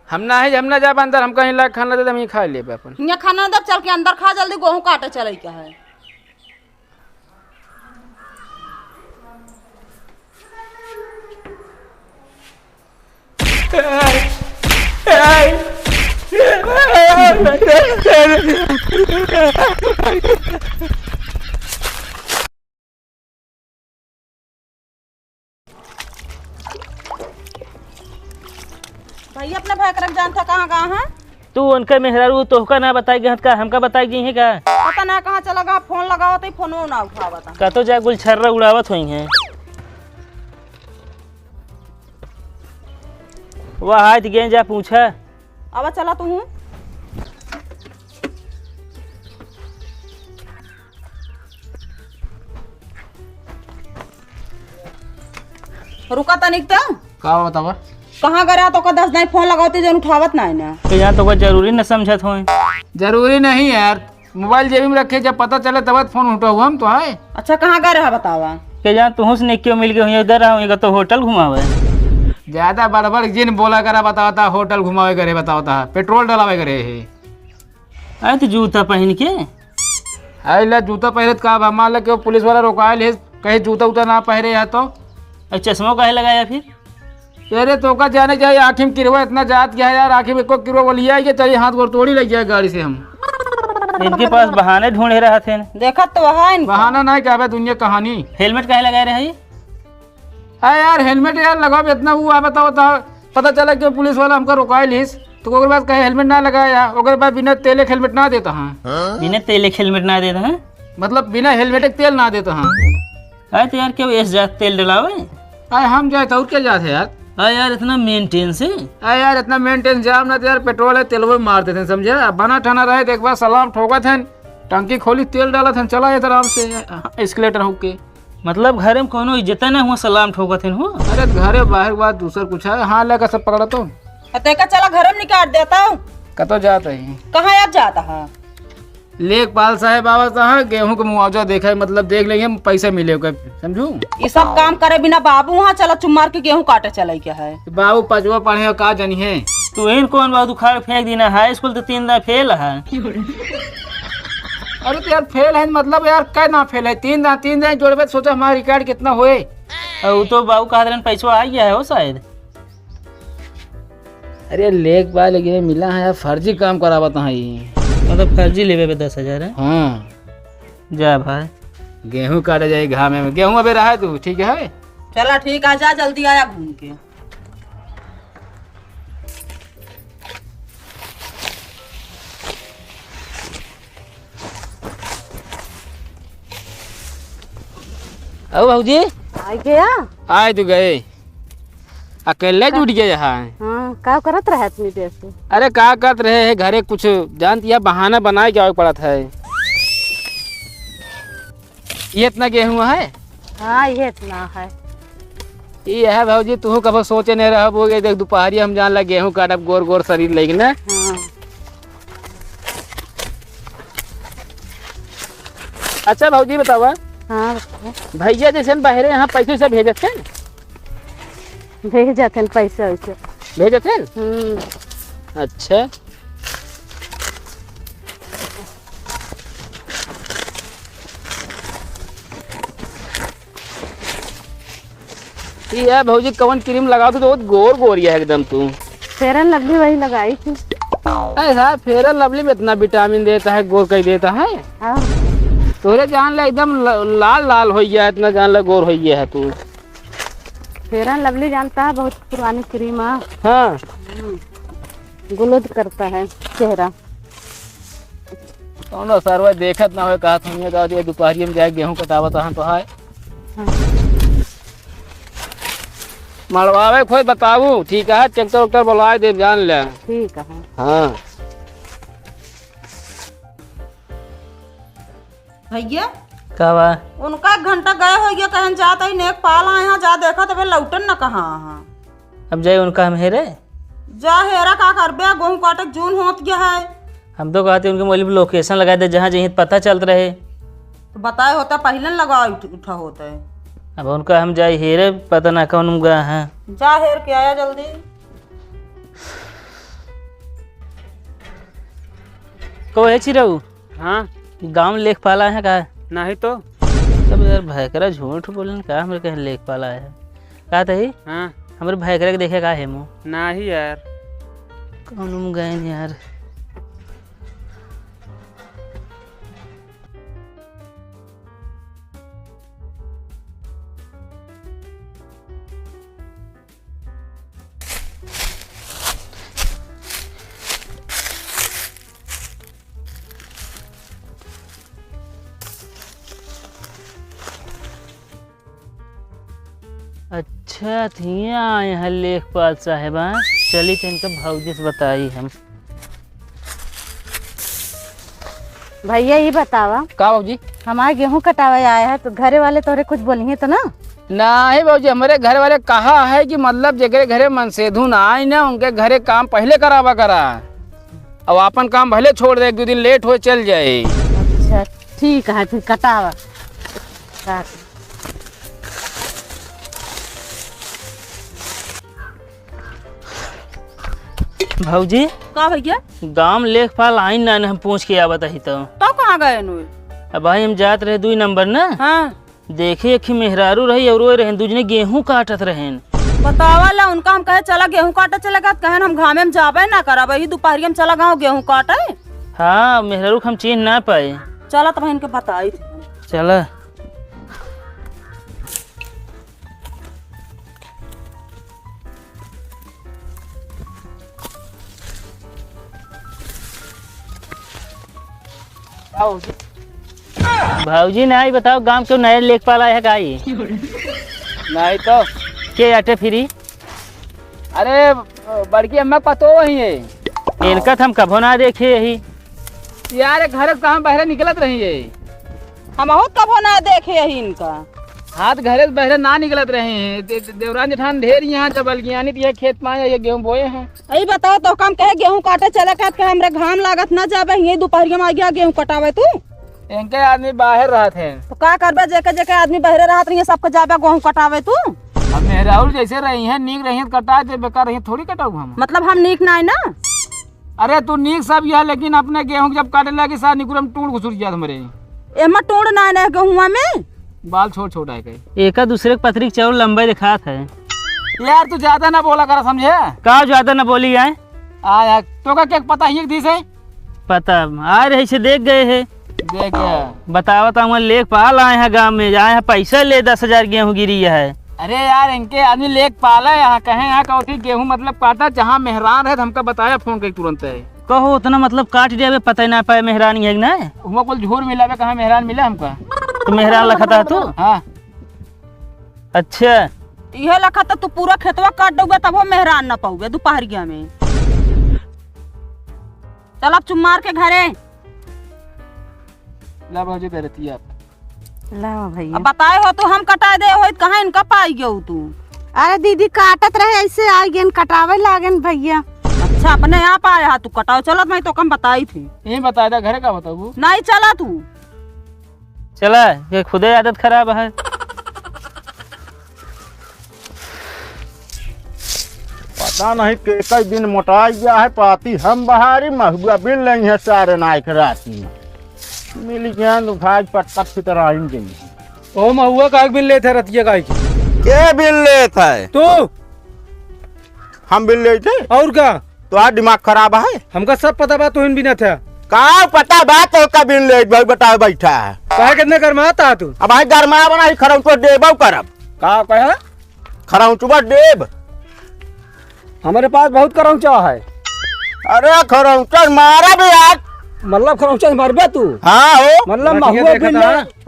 हम ना जाब अंदर, हम कहीं ला खाना दे हम ही खा ले अपन। यहाँ खाना दब, चल के अंदर खा जल्दी, गेहूं काटे चले क्या है। भैया अपने भाई करम जानता कहाँ है। तू उनका मेहरारू तोहका ना बताई गहत का, हमका बताई गई है का? पता ना कहाँ चला गया, फोन लगाओ तो फोन ना उठावा था। का तो जा गुलछर्रा उड़ावत हुई है। वह हाथ गए जा पूछा। अब चला तू रुका तनिक तो का बतावा कहाँ गया तो 10 नहीं फोन लगाते जो उठावत ना है ना। तो यहाँ तो कोई जरूरी न समझत हो। जरूरी नहीं यार, मोबाइल जेबी में रखे, जब पता चले तब फोन उठा हुआ हम तो है। अच्छा कहाँ गए रहा बतावा के जहाँ तुहू से क्यों मिल गए उधर आऊँगा तो होटल घुमावे। ज्यादा बड़बड़ जिन बोला करा बतावता, होटल घुमावे करे बतावता, पेट्रोल डलावे करे है। अरे तो जूता पहन के अरे जूता पहरे का मान लो कि पुलिस वाला रोकायल है, कहीं जूता उता ना पहरे है तो। चश्मा काहे लगाया फिर? अरे तो का जाने चाहिए, आँखी में किरवा इतना जात गया है यार, आँखी में को किरवा बोलिया कि चलिए हाथ गोर तोड़ी लग जाए गाड़ी से। हम इनके पास बहाने ढूंढे रहे थे। देखा तो है बहाना नहीं क्या दुनिया कहानी। हेलमेट काहे लगाए रहे? अरे यार हेलमेट यार लगाओ इतना वो आ बताओ, पता चला कि पुलिस वाला हमको रोकायल हिस तो ओकर बाद कहे हेलमेट ना लगाया, ओकर बाद बिना तेले हेलमेट ना देता। हाँ बिना तेल हेलमेट ना देता है, मतलब बिना हेलमेट के तेल ना देता। हाँ अरे तो यार क्यों ऐसे जात तेल डलावे? अरे हम जाए तो क्या जाते यार। अरे यार इतना मेंटेन से। अरे यार इतना मेंटेन जाम ना तो यार पेट्रोल है तेल वो मारते थे समझे। बना ठाना रहे तो एक बार सलाम ठोका थे, टंकी खोली तेल डाला था, चला ये आराम से एस्केलेटर होके। मतलब घर में कोनो इज्जत ना हुआ सलाम ठोका थे। अरे घरे बाहर बात दूसर कुछ है। हाँ लेकर सब पकड़ा तो का चला घर में निकाल देता हूँ। कतो जाता है कहाँ आप जाता है? लेखपाल साहब बाबा साहब गेहूं का मुआवजा देखा है, मतलब देख लेंगे पैसा मिलेगा समझू। ये सब काम करे बिना बाबू वहाँ चला चुमार के गेहूं काटे चले क्या है। बाबू पचवा पढ़े का जानी है तो इन कौन बाबू उखाड़ फेंक देना, हाई स्कूल तो 3 दां फेल है। अरे तो यार फेल है मतलब यार क्या ना फेल है, 3 दां जोड़े सोचा हमारा रिकॉर्ड कितना हुए। वो तो बाबू कहा पैसा आ गया है वो शायद। अरे लेखपाल लेकिन मिला है यार, फर्जी काम करा बता है मतलब फर्जी लेवे पे 10,000 है। हाँ जा भाई गेहूं काटे जाए घाम में, गेहूं अबे रहा है तू ठीक है। चला ठीक है, जा जल्दी आया घूम के। अब भाजी आई गया। आए तो गए अकेले जुट गए यहाँ। हाँ क्या करत रहे इतनी देर से? अरे क्या करते रहे है घरे, कुछ जानती है बहाना बनाए क्या पड़ा था। ये इतना गेहूं है? हाँ ये इतना है। ये है भाजी, तू कब सोचे नहीं रहा वो देख दोपहरी हम जान लगे गेहूं काटब, गोर गोर शरीर लेगी ना। हाँ। अच्छा भाजी बतावा। हाँ भैया जैसे बाहर यहाँ पैसे से भेजत थे, भेजते पैसे वैसे भेजत थे। अच्छा ये है भौजी, कवन क्रीम लगा तो बहुत गोर गोरिया है एकदम तू। फेयर एंड लवली वही लगाई थी। ऐसा फेयर एंड लवली में इतना विटामिन देता है, गोर कई देता है। हाँ। तोरे जान ले एकदम लाल लाल हो गया, इतना जान ले गोर हो गया है तू। फेयर एंड लवली जानता है, बहुत पुरानी क्रीम है। हाँ ग्लो करता है चेहरा। कौन सरवा देखत ना हो, कहा था दोपहरी में जाए गेहूं कटावत हाँ तो है। मड़वावे खोई बताबू ठीक है, ट्रैक्टर उक्टर बुलाए दे जान ले। ठीक है। हाँ भैया का बा? उनका 1 घंटा गए हो गया, कहीं जाता ही नेक पाला यहाँ जा देखा तबे लौटन न कहाँ। अब जाए उनका हम हेरे जा हेरा का करबे, गेहूं काटक जून होत गया है। हम तो कहते उनके मोबाइल पे लोकेशन लगा दे जहाँ जहीं पता चलता रहे। तो बताए होता पहले लगा उठा होता है। अब उनका हम जाए हेरे पता ना कौन गया है। जा हेर के आया जल्दी। है चिरऊ हाँ गांव में लेख पाला है का? नहीं तो सब यार भयकरा झूठ बोलन का हमरे कहे लेख पाला है का तही हाँ हमरे भयकरा के देखे का है मुँह नहीं यार। कौन मुँह गए न यार। अच्छा थिया आए हैं लेखपाल साहेब। हाँ चली तो इनका भौजी से बताई हम। भैया ये बतावा का बाबूजी? हमारे गेहूं कटावे आया है तो घरे वाले तोरे कुछ बोलिए तो ना? नहीं बाबूजी, हमारे घर वाले कहा है कि मतलब जेकरे घरे मनसेधु ना आए ना उनके घरे काम पहले करावा करा और अपन काम भले छोड़ दे, 1-2 दिन लेट हो चल जाए। अच्छा ठीक है फिर कटावा। भौजी का भैया गांव में लेखपाल आई ना हम पूछ के आवत ही तो कहाँ गए नु? अब भाई हम जात रहे 2 नंबर ना। हाँ देखे एक मेहरारू रही और वो रहे दूजने गेहूं काटत रहेन। बतावा ला उनका हम कहे चला गेहूं काटे चलेगा, कहन हम घामे में जाबे ना करब, ही दोपहरिया में चला गाँव गेहूं काटे। हाँ मेहरारू हम चिन्ह ना पाए। चला तो इनके बताई थी। चला भाऊजी नहीं बताओ गांव क्यों नया लेखपाल आया है का? ये नहीं तो के आटे फ्री? अरे बड़की अम्मा पतो वही है इनका तो हम कभो ना देखे यही यार, घर कहाँ बहरे निकलत रही है। हम कभो ना देखे यही इनका हाथ घरे से बहरे ना निकलत रहे हैं। देवरान जेठान ढेर यहाँ जबल ज्ञानी ये खेत में ये गेहूं बोए हैं। यही बताओ तो काम कहे गेहूं काटे चले कहे हमरे घाम लागत ना जाबे, यही दोपहरिया में आ गया गेहूं कटावे तू। इनके आदमी बाहर रहा थे तो का करबे, जेके जेके आदमी बहरे रहत रही सबके जाबे गेहूं कटावे तू। अब मेहराउल जैसे रही है नीक रही है कटा दे, बेकार रही थोड़ी कटाऊ हम। मतलब हम नीक ना ना? अरे तू नीक सब यह, लेकिन अपने गेहूं जब काटे लगे साथ निकुरम टूट घुसुर गया हमारे एमा टूट ना ना गेहुआ में बाल छोट छोट आए गए। एक दूसरे के पत्री चावल लंबे दिखात है। यार तू ज्यादा ना बोला कर, समझे? का ज्यादा न बोली आए आया तो का क्या पता ही दी से पता आ रहे से देख गए है। देख बतावा तो हम लेखपाल आए हैं गांव में, आए हैं पैसा ले 10,000 गेहूं गिरी है। अरे यार इनके आदमी लेख पाला यहाँ कहे यहाँ कौथी गेहूं मतलब काटा, जहाँ मेहरान है तो हमका बताया फोन करके तुरंत है। कहो उतना मतलब काट दिया पता ही ना पाए मेहरानी है ना। हुआ कुल झूर मिला कहाँ मेहरान मिला हमका। तो मेहरान लखता है तू? हाँ अच्छा यह लखा तो तू पूरा खेतवा काट दोगे तब वो मेहरान ना पाओगे दोपहरिया में। चल अब चुम मार के घरे ला बाबूजी दे रही आप। ला भैया अब बताए हो तो हम कटा दे हो कहाँ इनका पाई गयो तू। अरे दीदी काटत रहे ऐसे आ गए कटावे लागन भैया। अच्छा अपने यहाँ पाया तू कटाओ। चलो मैं तो कम बताई थी। यही बताया था घरे का बताऊ। नहीं चला तू चला ये खुदे आदत खराब है। पता नहीं कई दिन मोटा गया है पाती हम बहारी महुआ बिल नहीं है सारे नाइक राती मिल गया तो भाज पटक की तरह आएंगे। ओ महुआ का बिल ले थे रतिया का के बिल ले था तू? हम बिल ले थे और क्या? तो आज दिमाग खराब है। हमका सब पता बा, तुहिन भी न था का पता बात तो का बिल ले भाई बताओ बैठा है कहे कितने गरमाता तू? अब भाई गरमा बना खराउ तो देबो करब का कहे? खराउ चुबा देब हमारे पास बहुत करौचा है। अरे खराउ चल मारा भी आज मतलब करौचा मारबे तू? हाँ हो मतलब महुआ बिल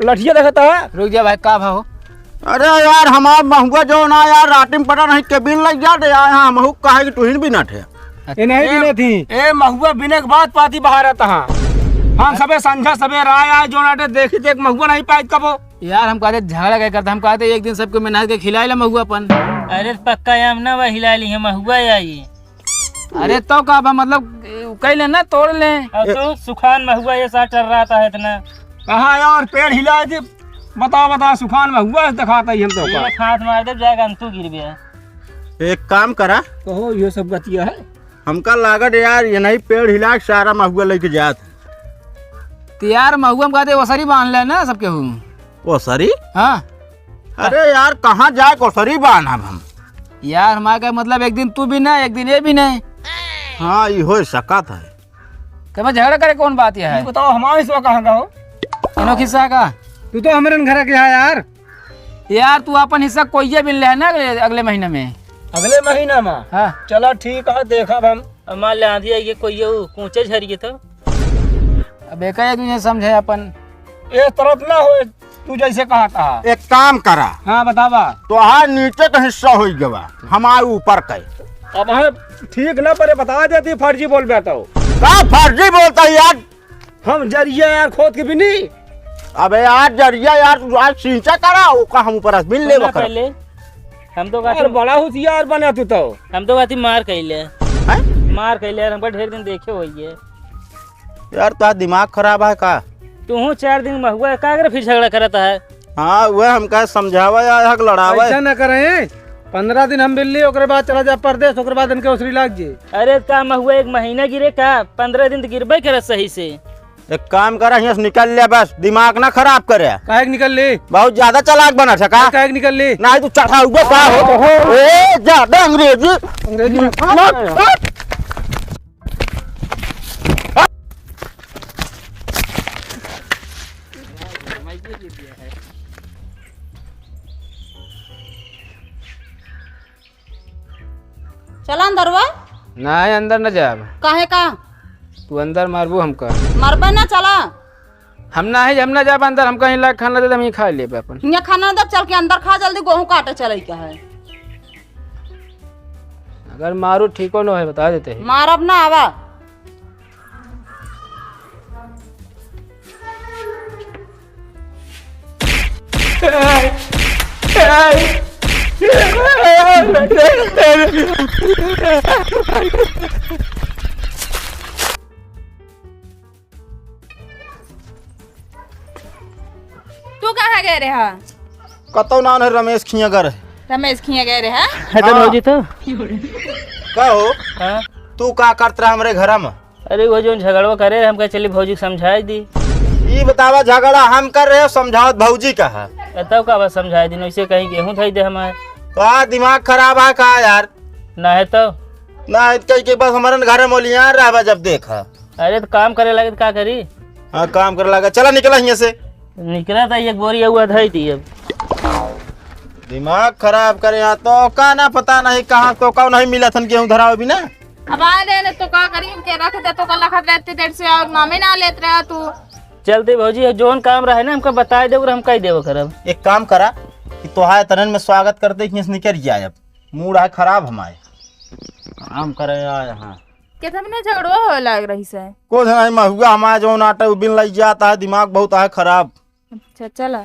लठिया देखता है। रुक जा भाई का भाव? अरे यार हमार महुआ जो ना यार राती में पता नहीं के बिल लग जा दे यहाँ महू कहे कि तुहिन भी न थे। ये नहीं बिने थी ए महुआ बिने के बाद पाती बाहर आता है। हम सबे संझा सबे राय आए जो नाटे देखी देख महुआ नहीं पाई कबो। यार हम कहते झगड़ा क्या करते, हम कहते एक दिन सबको मेहनत के खिलाए ला महुआपन। अरे पक्का आम ना वह हिला ली है महुआ आई। अरे तो का मतलब कह ले ना तोड़ ले। और तो सुखान महुआ ये सा चल रहा था इतना। कहा यार पेड़ हिलाए थे, बताओ सुखान महुआ दिखाता ही हम तो ये खाद मार दे जाएगा अंतु गिर गया। एक काम करा कहो ये सब गतिया है। हमका लागत यार ये नहीं पेड़ हिला के सारा महुआ लेके जात। तो यार महुआ हम कहते वसरी बांध ले ना सबके हूँ। कोसरी? हाँ अरे यार कहाँ जाए कोसरी बांधब हम? यार हमारे का मतलब एक दिन तू भी नहीं एक दिन ये भी नहीं। हाँ ये हो सकत है। तो मैं झगड़ा करे कौन बात यह है? बताओ हमारा हिस्सा कहाँ का हो? इनो किस्सा का तू तो हमारे घर के है यार। यार तू अपन हिस्सा कोई मिल रहा है ना अगले महीने में। अगले महीना में? हाँ चलो ठीक है देखा हम। मान ले आंधी आई कोई कूचे झरिए तो अब एक तुझे समझे अपन एक तरफ ना हो तू जैसे कहा था। एक काम करा, हाँ बतावा। तो हाँ नीचे का हिस्सा हो गवा हमारे ऊपर का। अब हमें ठीक ना पड़े बता देती फर्जी बोल बैठा हो। का फर्जी बोलता है यार? हम जरिए यार खोद के भी नहीं। अबे यार जरिया यार तू आज सिंचा करा वो का हम ऊपर मिल ले बकर। पहले हम तो यार बड़ा होशियार बना तू तो। हम तो कहती मार कैले हैं? मार कैले यार हमको ढेर दिन देखे हुई है। यार तो दिमाग खराब है का? तू 4 दिन में हुआ का फिर झगड़ा करता है। हाँ वह हम कह समझावा या लड़ावा। ऐसा न करे 15 दिन हम मिल ओकरे बाद चला जा परदेश ओकरे बाद इनके उसरी लाग जे। अरे काम हुआ 1 महीना गिरे का 15 दिन तो गिरबे करे सही से। एक काम करा यहाँ से निकल ले बस, दिमाग ना खराब करे। काहे के निकल ले? बहुत ज्यादा चालाक बना था का? काहे के निकल ले? ना तू चढ़ा हुआ का हो? ए ज्यादा अंग्रेजी अंग्रेजी में चला अंदरवा। नहीं अंदर न जाब। काहे का? तू अंदर मारबू हमका। मरबे ना चला। हम ना जाब अंदर। हम कहीं ला खाना दे हम ही खा लेबे अपन। यहाँ खाना अंदर चल के अंदर खा जल्दी गेहूं काटे चले क्या है। अगर मारू ठीक हो न है बता देते हैं। मारब ना आवा। तू कहाँ गए रहा? कतो नाम है रमेश खियागर। रमेश खिया गए रहा? हटन भौजी तो का हो? हाँ? तू का करत रहा हमरे घर में? अरे वो जो झगड़वा करे हम कह चली भौजी समझाई दी। ये बतावा झगड़ा हम कर रहे हो समझावत भौजी का है? तब का बस समझाई दी वैसे कहीं गेहूँ थई दे हमारे। का दिमाग खराब है का यार? ना है तो ना कहीं के बस हमारे घर में लिया रहा जब देखा। अरे तो काम करे लगे तो का करी। हाँ काम करे लगा। चला निकला यहाँ से। निकला था एक बोरी हुआ धई थी। अब दिमाग खराब करे यहाँ तो का ना पता नहीं कहाँ तो का नहीं मिला था गेहूँ धराओ भी ना। अब आ रहे तो का करी के रख दे तो कल लखत रहते देर से और नामे ना लेत रहा तू। चलते भौजी जोन काम रहे ना हमको बता दे और हम कह देव करब। एक काम करा कि तोहार तनन में स्वागत करते कि निकल जाए। अब मूड है खराब हमारे। काम करे यहाँ के तुमने झगड़वा हो लग रही से। को नहीं महुआ हमारे जो नाटक बिन लग जाता है। दिमाग बहुत है खराब। अच्छा चला।